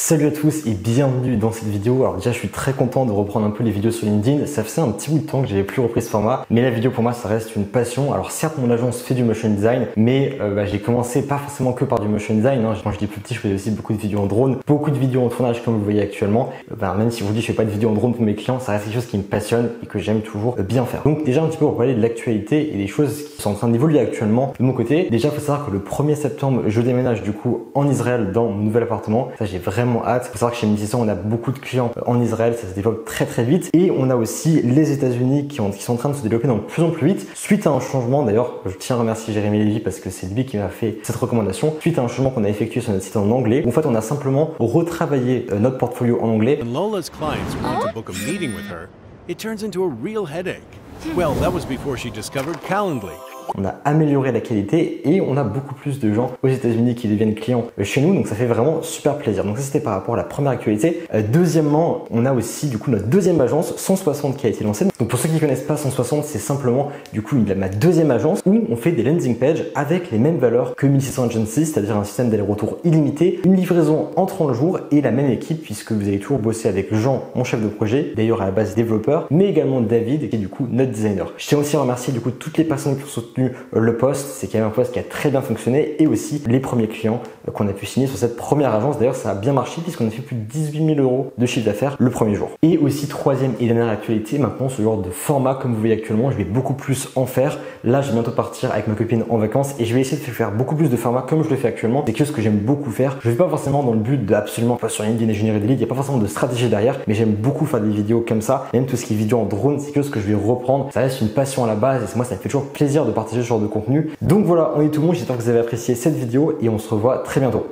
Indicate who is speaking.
Speaker 1: Salut à tous et bienvenue dans cette vidéo. Alors déjà je suis très content de reprendre un peu les vidéos sur LinkedIn. Ça faisait un petit bout de temps que j'avais plus repris ce format, mais la vidéo pour moi ça reste une passion. Alors certes mon agence fait du motion design, mais j'ai commencé pas forcément que par du motion design. Quand j'étais plus petit je faisais aussi beaucoup de vidéos en drone, beaucoup de vidéos en tournage comme vous voyez actuellement. Même si je vous dis je fais pas de vidéos en drone pour mes clients, ça reste quelque chose qui me passionne et que j'aime toujours bien faire. Donc déjà un petit peu pour parler de l'actualité et des choses qui sont en train d'évoluer actuellement de mon côté. Déjà il faut savoir que le 1er septembre je déménage du coup en Israël dans mon nouvel appartement. Ça j'ai vraiment hâte. Il faut savoir que chez 1600 on a beaucoup de clients en Israël, ça se développe très vite, et on a aussi les États-Unis qui sont en train de se développer de plus en plus vite suite à un changement. D'ailleurs je tiens à remercier Jérémy Lévy parce que c'est lui qui m'a fait cette recommandation, suite à un changement qu'on a effectué sur notre site en anglais. En fait on a simplement retravaillé notre portfolio en anglais.
Speaker 2: When Lola's clients want to book a meeting with her, it turns into a real headache. Well, that was before she discovered Calendly.
Speaker 1: On a amélioré la qualité et on a beaucoup plus de gens aux États-Unis qui deviennent clients chez nous, donc ça fait vraiment super plaisir. Donc ça c'était par rapport à la première actualité. Deuxièmement, on a aussi du coup notre deuxième agence 160 qui a été lancée. Donc pour ceux qui connaissent pas 160, c'est simplement du coup ma deuxième agence où on fait des landing pages avec les mêmes valeurs que 1600 Agency, c'est-à-dire un système d'aller-retour illimité, une livraison en 30 jours et la même équipe puisque vous allez toujours bosser avec Jean, mon chef de projet, d'ailleurs à la base développeur, mais également David qui est du coup notre designer. Je tiens aussi à remercier du coup toutes les personnes qui ont soutenu le post, c'est quand même un post qui a très bien fonctionné, et aussi les premiers clients qu'on a pu signer sur cette première agence. D'ailleurs ça a bien marché puisqu'on a fait plus de 18 000 € de chiffre d'affaires le premier jour. Et aussi troisième et dernière actualité, maintenant ce genre de format comme vous voyez actuellement, je vais beaucoup plus en faire. Là je vais bientôt partir avec ma copine en vacances et je vais essayer de faire beaucoup plus de formats comme je le fais actuellement. C'est quelque chose que j'aime beaucoup faire. Je ne vais pas forcément dans le but d'absolument pas sur LinkedIn et générer des leads, il n'y a pas forcément de stratégie derrière, mais j'aime beaucoup faire des vidéos comme ça. Même tout ce qui est vidéo en drone, c'est quelque chose que je vais reprendre. Ça reste une passion à la base et moi ça me fait toujours plaisir de partager ce genre de contenu. Donc voilà, on est tout bon, j'espère que vous avez apprécié cette vidéo et on se revoit très bientôt.